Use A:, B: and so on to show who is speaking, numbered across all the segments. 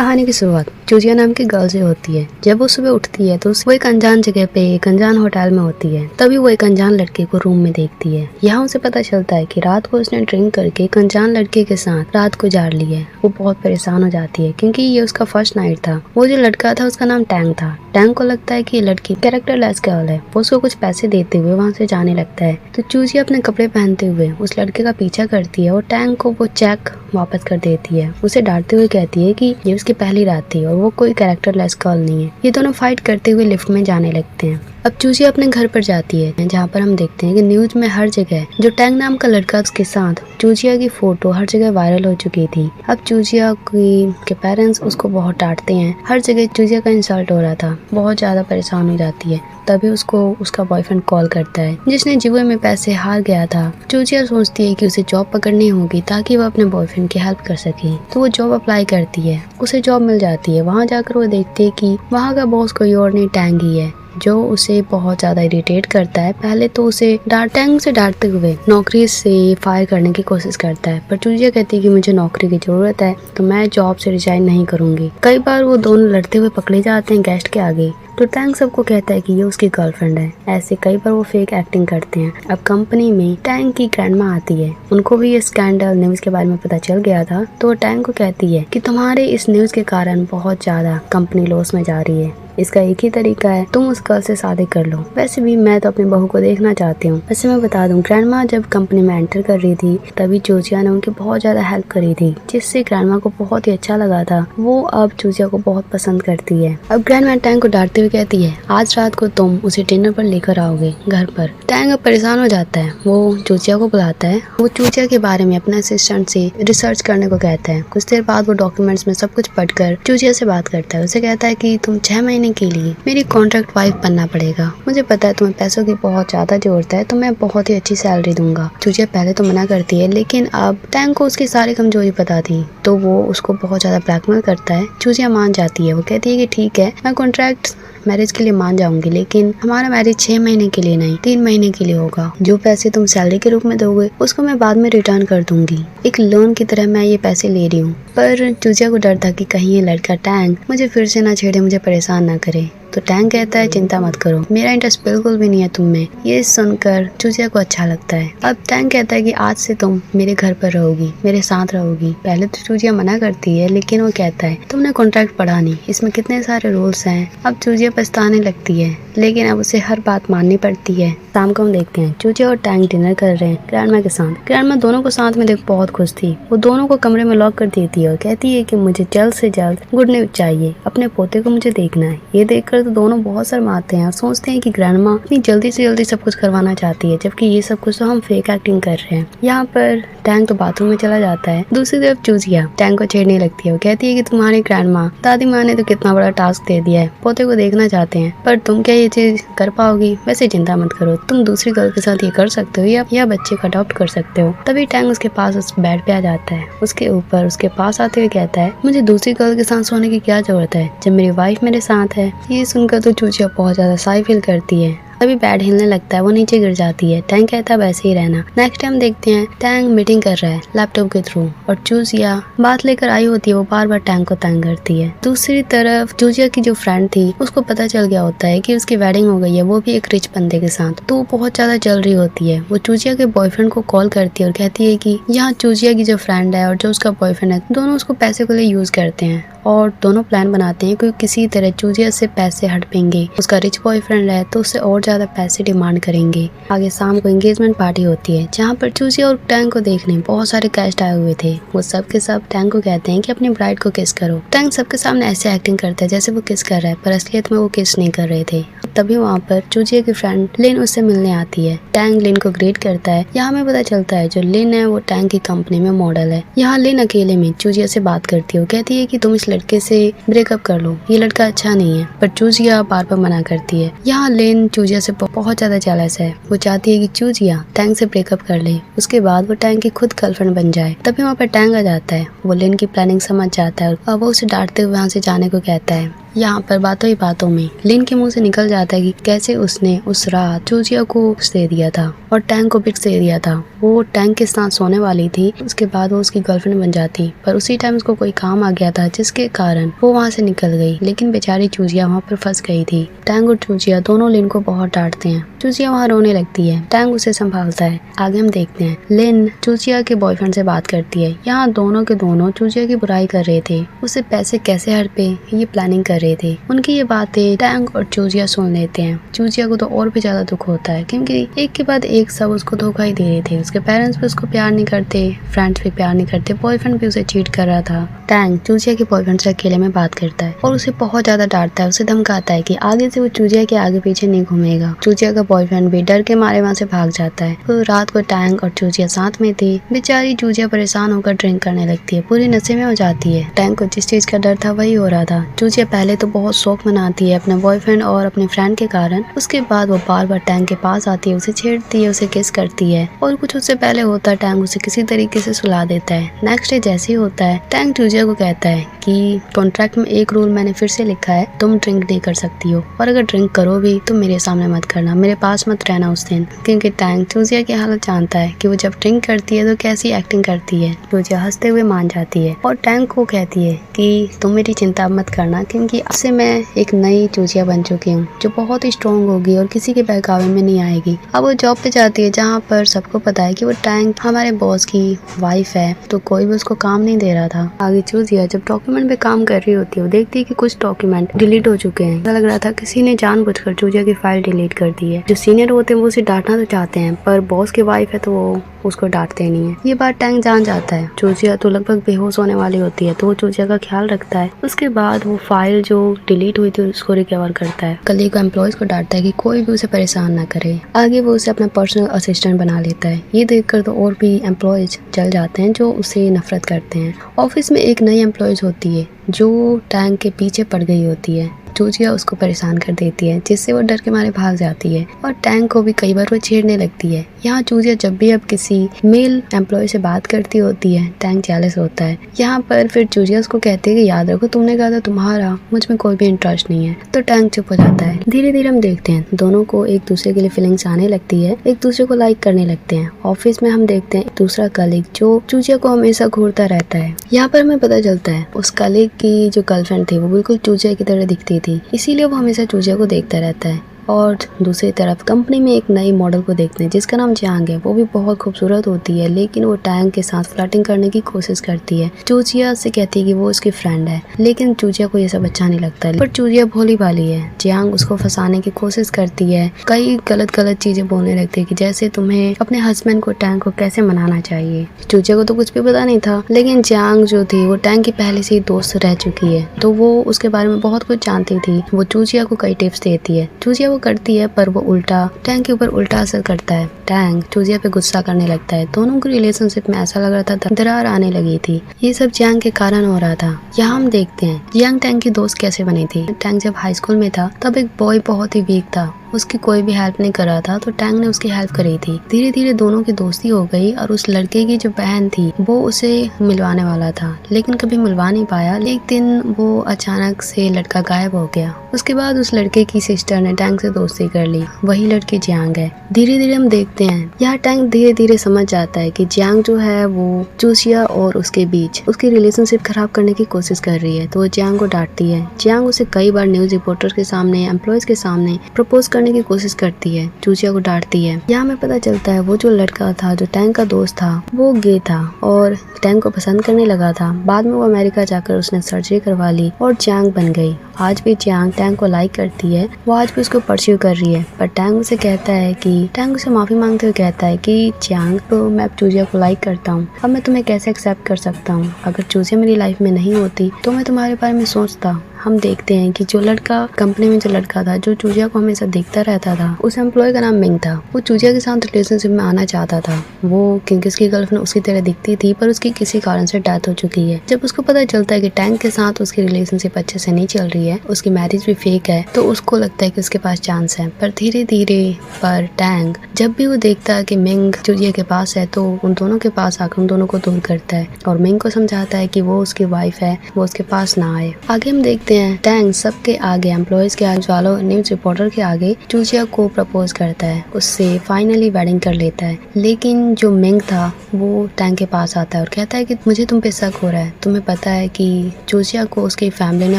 A: कहानी की शुरुआत चूजिया नाम की गर्ल से होती है। जब वो सुबह उठती है तो वो एक अनजान जगह पे एक अनजान होटल में होती है। तभी वो एक अनजान लड़के को रूम में देखती है। यहाँ उसे पता चलता है कि रात को उसने ड्रिंक करके एक अनजान लड़के के साथ रात गुजार ली है। वो बहुत परेशान हो जाती है क्योंकि ये उसका फर्स्ट नाइट था। वो जो लड़का था उसका नाम टैंग था। टैंग को लगता है कि ये लड़की कैरेक्टरलेस गर्ल है। वो उसको कुछ पैसे देते हुए वहाँ से जाने लगता है। तो चूजिया अपने कपड़े पहनते हुए उस लड़के का पीछा करती है और टैंग को वो चेक वापस कर देती है। उसे डांटते हुए कहती है कि ये उसकी पहली रात थी और वो कोई कैरेक्टरलेस गर्ल नहीं है। ये दोनों फाइट करते हुए लिफ्ट में जाने लगते हैं। अब चूजिया अपने घर पर जाती है जहाँ पर हम देखते हैं कि न्यूज में हर जगह जो टैंग नाम का लड़का उसके साथ चूजिया की फोटो हर जगह वायरल हो चुकी थी। अब चूजिया के पेरेंट्स उसको बहुत डांटते हैं। हर जगह चूजिया का इंसल्ट हो रहा था। बहुत ज्यादा परेशान हो जाती है। तभी उसको उसका बॉयफ्रेंड कॉल करता है जिसने जुए में पैसे हार गया था। चूजिया सोचती है कि उसे जॉब पकड़नी होगी ताकि वो अपने बॉयफ्रेंड की हेल्प कर सके। तो वो जॉब अप्लाई करती है। उसे जॉब मिल जाती है। वहाँ जाकर वो देखती है कि वहाँ का बॉस कोई और नहीं टैंग ही है जो उसे बहुत ज्यादा इरिटेट करता है। पहले तो उसे टैंग से डांटते हुए नौकरी से फायर करने की कोशिश करता है, पर चूजिया कहती है कि मुझे नौकरी की जरूरत है तो मैं जॉब से रिजाइन नहीं करूंगी। कई बार वो दोनों लड़ते हुए पकड़े जाते हैं गेस्ट के आगे। तो टैंग सबको कहता है कि ये उसकी गर्लफ्रेंड है। ऐसे कई बार वो फेक एक्टिंग करते हैं। अब कंपनी में टैंग की ग्रैंडमा आती है। उनको भी ये स्कैंडल न्यूज के बारे में पता चल गया था। तो टैंग को कहती है कि तुम्हारे इस न्यूज के कारण बहुत ज्यादा कंपनी लॉस में जा रही है। इसका एक ही तरीका है, तुम उस गर्ल से शादी कर लो। वैसे भी मैं तो अपनी बहू को देखना चाहती हूँ। वैसे मैं बता दूं, ग्रैंडमा जब कंपनी में एंटर कर रही थी तभी चूजिया ने उनकी बहुत ज्यादा हेल्प करी थी, जिससे ग्रैंडमा को बहुत ही अच्छा लगा था। वो अब चूजिया को बहुत पसंद करती है। अब ग्रैंडमा टैंग को डांटते हुए कहती है, आज रात को तुम उसे डिनर पर लेकर आओगे घर पर। टैंग अब परेशान हो जाता है। वो चूजिया को बुलाता है। वो चूजिया के बारे में अपने असिस्टेंट से रिसर्च करने को कहता है। कुछ देर बाद वो डॉक्यूमेंट्स में सब कुछ पढ़कर चूजिया से बात करता है। उसे कहता है कि तुम 6 महीने के लिए मेरी कॉन्ट्रैक्ट वाइफ बनना पड़ेगा। मुझे पता है तुम्हें पैसों की बहुत ज्यादा जरूरत है तो मैं बहुत ही अच्छी सैलरी दूंगा। चूजिया पहले तो मना करती है, लेकिन अब टैंग को उसकी सारी कमजोरी पता थी तो वो उसको बहुत ज्यादा ब्लैकमेल करता है। चूजिया मान जाती है। वो कहती है कि ठीक है, मैं कॉन्ट्रैक्ट मैरिज के लिए मान जाऊंगी, लेकिन हमारा मैरिज 6 महीने के लिए नहीं 3 महीने के लिए होगा। जो पैसे तुम सैलरी के रूप में दोगे उसको मैं बाद में रिटर्न कर दूंगी। एक लोन की तरह मैं ये पैसे ले रही हूँ। पर चूजिया को डर था कि कहीं ये लड़का टैंग मुझे फिर से ना छेड़े, मुझे परेशान ना करे। तो टैंग कहता है, चिंता मत करो, मेरा इंटरेस्ट बिल्कुल भी नहीं है तुम में। ये सुनकर चूजिया को अच्छा लगता है। अब टैंग कहता है कि आज से तुम मेरे घर पर रहोगी, मेरे साथ रहोगी। पहले तो चूजिया मना करती है, लेकिन वो कहता है तुमने कॉन्ट्रैक्ट पढ़ा नहीं, इसमें कितने सारे रूल्स हैं। अब चूजिया पछताने लगती है, लेकिन अब उसे हर बात माननी पड़ती है। शाम को हम देखते हैं चूजिया और टैंग डिनर कर रहे हैं ग्रैंडमा के साथ। ग्रैंडमा दोनों को साथ में देख बहुत खुश थी। वो दोनों को कमरे में लॉक कर देती है और कहती है कि मुझे जल्द से जल्द गुड न्यूज चाहिए, अपने पोते को मुझे देखना है। ये देखकर तो दोनों बहुत शर्माते हैं और सोचते हैं कि ग्रैंडमा इतनी जल्दी से जल्दी सब कुछ करवाना चाहती है, जबकि ये सब कुछ तो हम फेक एक्टिंग कर रहे हैं। यहाँ पर टैंग तो बाथरूम में चला जाता है। दूसरी तरफ चूजिया टैंग को छेड़ने लगती है। वो कहती है कि तुम्हारी ग्रैंडमा दादी माँ ने तो कितना बड़ा टास्क दे दिया है, पोते को देखना चाहते हैं, पर तुम क्या ये चीज कर पाओगी? वैसे चिंता मत करो, तुम दूसरी गर्ल के साथ ये कर सकते हो या बच्चे को अडॉप्ट कर सकते हो। तभी टैंग उसके पास उस बेड पे आ जाता है। उसके ऊपर उसके पास आते हुए कहता है, मुझे दूसरी गर्ल के साथ सोने की क्या जरूरत है जब मेरी वाइफ मेरे साथ है। ये सुनकर तो चूजिया बहुत ज्यादा शाई फील करती है। तभी बेड हिलने लगता है। वो नीचे गिर जाती है। टैंग कहता है वैसे ही रहना। नेक्स्ट टाइम देखते हैं टैंग मीटिंग कर रहा है लैपटॉप के थ्रू और चूजिया बात लेकर आई होती है। वो बार बार टैंग को तंग करती है। दूसरी तरफ चूजिया की जो फ्रेंड थी उसको पता चल गया होता है कि उसकी वेडिंग हो गई है, वो भी एक रिच बंदे के साथ। तो वो बहुत ज्यादा जल रही होती है। वो चूजिया के बॉयफ्रेंड को कॉल करती है और कहती है कि यहाँ चूजिया की जो फ्रेंड है और जो उसका बॉयफ्रेंड है दोनों उसको पैसे के लिए यूज करते हैं और दोनों प्लान बनाते हैं कि किसी तरह चूजिया से पैसे हड़पेंगे। उसका रिच बॉयफ्रेंड है तो उससे और ज्यादा पैसे डिमांड करेंगे। आगे शाम को एंगेजमेंट पार्टी होती है जहाँ पर चूजिया और टैंग को देखने बहुत सारे गेस्ट आए हुए थे। वो सब के सब टैंग को कहते हैं कि अपनी ब्राइड को किस करो। टैंग सबके सामने ऐसे एक्टिंग करता है जैसे वो किस कर रहा है, पर असलियत में वो किस नहीं कर रहे थे। तभी वहाँ पर चूजिया की फ्रेंड लिन उससे मिलने आती है। टैंग लिन को ग्रीट करता है। यहाँ हमें पता चलता है जो लिन है वो टैंग की कंपनी में मॉडल है। यहाँ लिन अकेले में चूजिया से बात करती है। वो कहती है कि तुम इस लड़के से ब्रेकअप कर लो, ये लड़का अच्छा नहीं है, पर चूजिया बार बार मना करती है। यहाँ लिन चूजिया से बहुत ज्यादा जेलस है। वो चाहती है कि चूजिया टैंग से ब्रेकअप कर ले, उसके बाद वो टैंग की खुद गर्लफ्रेंड बन जाए। तभी वहाँ पर टैंग आ जाता है। वो लिन की प्लानिंग समझ जाता है और वो उसे डांटते हुए वहाँ से जाने को कहता है। यहाँ पर बातों ही बातों में लिन के मुंह से निकल जाता है कि कैसे उसने उस रात चूजिया को कुछ दे दिया था और टैंग को बिक्स दे दिया था। वो टैंग के साथ सोने वाली थी, उसके बाद वो उसकी गर्लफ्रेंड बन जाती, पर उसी टाइम उसको कोई काम आ गया था जिसके कारण वो वहाँ से निकल गई। लेकिन बेचारी चूजिया वहाँ पर फंस गई थी। टैंग और चूजिया दोनों लिन को बहुत डांटते हैं। चूजिया वहाँ रोने लगती है, टैंग उसे संभालता है। आगे हम देखते हैं लिन चूजिया के बॉयफ्रेंड से बात करती है। यहाँ दोनों के दोनों चूजिया की बुराई कर रहे थे, उसे पैसे कैसे हड़पे ये प्लानिंग कर रहे थे। उनकी ये बातें टैंग और चूजिया सुन लेते हैं। चूजिया को तो और भी ज्यादा दुख होता है क्योंकि एक के बाद एक सब उसको धोखा ही दे रहे थे। उसके पेरेंट्स भी उसको प्यार नहीं करते, फ्रेंड्स भी प्यार नहीं करते, बॉयफ्रेंड भी उसे चीट कर रहा था। टैंग चूजिया के बॉयफ्रेंड से अकेले में बात करता है और उसे बहुत ज्यादा डांटता है, उसे धमकाता है कि आगे से वो चूजिया के आगे पीछे नहीं घूमेगा। चूजिया का बॉयफ्रेंड भी डर के मारे वहाँ से भाग जाता है। तो रात को टैंग और चूजिया साथ में थी। बेचारी चूजिया परेशान होकर ड्रिंक करने लगती है, पूरी नशे में हो जाती है। टैंग को जिस चीज का डर था वही हो रहा था। चूजिया पहले तो बहुत शौक मनाती है अपने बॉयफ्रेंड और अपने फ्रेंड के कारण, उसके बाद वो बार बार टैंग के पास आती है, उसे छेड़ती है, उसे किस करती है और कुछ उससे पहले होता है टैंग उसे किसी तरीके से सुला देता है। नेक्स्ट डे जैसे ही होता है टैंग चूजिया को कहता है कि कॉन्ट्रैक्ट में एक रूल मैंने फिर से लिखा है, तुम ड्रिंक नहीं कर सकती हो और अगर ड्रिंक करो भी तो मेरे सामने मत करना, मेरे पास मत रहना उस दिन। क्योंकि टैंग चूजिया की हालत जानता है कि वो जब ड्रिंक करती है तो कैसी एक्टिंग करती है। चूजिया हंसते हुए मान जाती है और टैंग को कहती है कि तुम मेरी चिंता मत करना क्योंकि अब से मैं एक नई चूजिया बन चुकी हूँ जो बहुत ही स्ट्रॉन्ग होगी और किसी के बहकावे में नहीं आएगी। अब वो जॉब पे जाती है जहाँ पर सबको पता है कि वो टैंग हमारे बॉस की वाइफ है, तो कोई भी उसको काम नहीं दे रहा था। आगे चूजिया जब डॉक्यूमेंट पे काम कर रही होती है वो देखती है कि कुछ डॉक्यूमेंट डिलीट हो चुके हैं। ऐसा लग रहा था किसी ने जानबूझकर चूजिया की फाइल डिलीट कर दी है। जो सीनियर होते हैं वो उसे डांटना तो चाहते हैं पर बॉस की वाइफ है तो वो उसको डांटते नहीं है। ये बात टैंग जान जाता है। चूजिया तो लगभग बेहोश होने वाली होती है तो वो चूजिया का ख्याल रखता है। उसके बाद वो फाइल जो डिलीट हुई थी उसको रिकवर करता है। कल को एम्प्लॉयज को डांटता है कि कोई भी उसे परेशान ना करे। आगे वो उसे अपना पर्सनल असिस्टेंट बना लेता है। ये देखकर तो और भी एम्प्लॉयज जल जाते हैं जो उसे नफरत करते हैं। ऑफिस में एक नई एम्प्लॉयज होती है जो टैंग के पीछे पड़ गई होती है। चूजिया उसको परेशान कर देती है जिससे वो डर के मारे भाग जाती है और टैंग को भी कई बार वो छेड़ने लगती है। यहाँ चूजिया जब भी अब किसी मेल एम्प्लॉय से बात करती होती है टैंग जेलस होता है। यहाँ पर फिर चूजिया उसको कहती है कि याद रखो तुमने कहा था तुम्हारा मुझ में कोई भी इंटरेस्ट नहीं है, तो टैंग चुप हो जाता है। धीरे धीरे हम देखते हैं दोनों को एक दूसरे के लिए फीलिंग्स आने लगती है, एक दूसरे को लाइक करने लगते हैं। ऑफिस में हम देखते हैं दूसरा कलीग जो चूजिया को हमेशा घूरता रहता है। यहाँ पर हमें पता चलता है उस कलीग की जो गर्लफ्रेंड थी वो बिल्कुल चूजिया की तरह दिखती थी, इसीलिए वो हमेशा चूजिया को देखता रहता है। और दूसरी तरफ कंपनी में एक नई मॉडल को देखते हैं जिसका नाम जियांग है। वो भी बहुत खूबसूरत होती है लेकिन वो टैंग के साथ फ्लर्टिंग करने की कोशिश करती है। चूजिया से कहती है कि वो उसकी फ्रेंड है लेकिन चूजिया को ये सब अच्छा नहीं लगता। पर चूजिया भोली भाली है, जियांग उसको फंसाने की कोशिश करती है, कई गलत चीजें बोलने लगती है कि जैसे तुम्हें अपने हस्बैंड को टैंग को कैसे मनाना चाहिए। चूजिया को तो कुछ भी पता नहीं था लेकिन जियांग जो थी वो टैंग की पहले से ही दोस्त रह चुकी है तो वो उसके बारे में बहुत कुछ जानती थी। वो चूजिया को कई टिप्स देती है, चूजिया वो करती है पर वो उल्टा टैंग के ऊपर उल्टा असर करता है। टैंग चूजिया पे गुस्सा करने लगता है। दोनों की रिलेशनशिप में ऐसा लग रहा था दरार आने लगी थी। ये सब जियांग के कारण हो रहा था। यहाँ हम देखते हैं जियांग टैंग की दोस्त कैसे बनी थी। टैंग जब हाई स्कूल में था तब एक बॉय बहुत ही वीक था, उसकी कोई भी हेल्प नहीं कर रहा था तो टैंग ने उसकी हेल्प करी थी। धीरे धीरे दोनों की दोस्ती हो गई और उस लड़के की जो बहन थी वो उसे मिलवाने वाला था लेकिन कभी मिलवा नहीं पाया। एक दिन वो अचानक से लड़का गायब हो गया। उसके बाद उस लड़के की सिस्टर ने टैंग से दोस्ती कर ली, वही लड़की जियांग है। धीरे धीरे हम देखते हैं यहाँ टैंग धीरे धीरे समझ जाता है कि जियांग जो है वो चूजिया और उसके बीच उसकी रिलेशनशिप खराब करने की कोशिश कर रही है तो वो जियांग को डांटती है। जियांग उसे कई बार न्यूज रिपोर्टर के सामने, एम्प्लॉयज के सामने प्रपोज करने की कोशिश करती है, चूजिया को डांटती है। यहाँ हमें पता चलता है वो जो लड़का था जो टैंग का दोस्त था वो गे था और टैंग को पसंद करने लगा था। बाद में वो अमेरिका जाकर उसने सर्जरी करवा ली और जियांग बन गई। आज भी जियांग टैंग को लाइक करती है, वो आज भी उसको परस्यू कर रही है पर टैंग उसे कहता है कि टैंग उसे माफी मांगते हुए कहता है कि जियांग तो मैं चूजिया को लाइक करता हूँ, अब मैं तुम्हें कैसे एक्सेप्ट कर सकता हूँ। अगर चूजिया मेरी लाइफ में नहीं होती तो मैं तुम्हारे बारे में सोचता। हम देखते हैं कि जो लड़का कंपनी में जो लड़का था जो चूजिया को हमेशा देखता रहता था उस एम्प्लॉय का नाम मिंग था। वो चूजिया के साथ रिलेशनशिप में आना चाहता था वो क्योंकि उसकी गर्लफ्रेंड उसकी तरह दिखती थी पर उसकी किसी कारण से डेथ हो चुकी है। जब उसको पता चलता है कि टैंग के साथ उसकी रिलेशनशिप अच्छे से नहीं चल रही है, उसकी मैरिज भी फेक है, तो उसको लगता है कि उसके पास चांस है। पर धीरे धीरे पर टैंग जब भी वो देखता है कि मिंग चूजिया के पास है तो उन दोनों के पास आकर उन दोनों को दूर करता है और मिंग को समझाता है कि वो उसकी वाइफ है, वो उसके पास ना आए। आगे हम देखते देखते हैं टैंग सबके आगे, एम्प्लॉयज के आगे, वालों न्यूज रिपोर्टर के आगे चूजिया को प्रपोज करता है, उससे फाइनली वेडिंग कर लेता है। लेकिन जो मिंग था वो टैंग के पास आता है और कहता है कि मुझे तुम पे शक हो रहा है, तुम्हें पता है कि चूजिया को उसकी फैमिली ने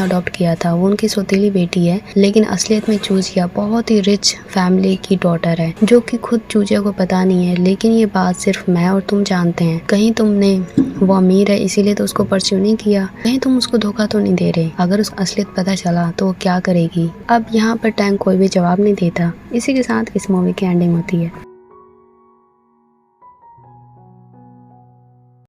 A: अडॉप्ट किया था, वो उनकी सौतेली बेटी है, लेकिन असलियत में चूजिया बहुत ही रिच फैमिली की डॉटर है, जो कि खुद चूजिया को पता नहीं है। लेकिन ये बात सिर्फ मैं और तुम जानते हैं। कहीं तुमने, वो अमीर है इसीलिए तो उसको परस्यू नहीं किया, कहीं तुम उसको धोखा तो नहीं दे रहे? अगर उसको असलियत पता चला तो वो क्या करेगी? अब यहाँ पर टैंग कोई भी जवाब नहीं देता। इसी के साथ इस मूवी की एंडिंग होती है।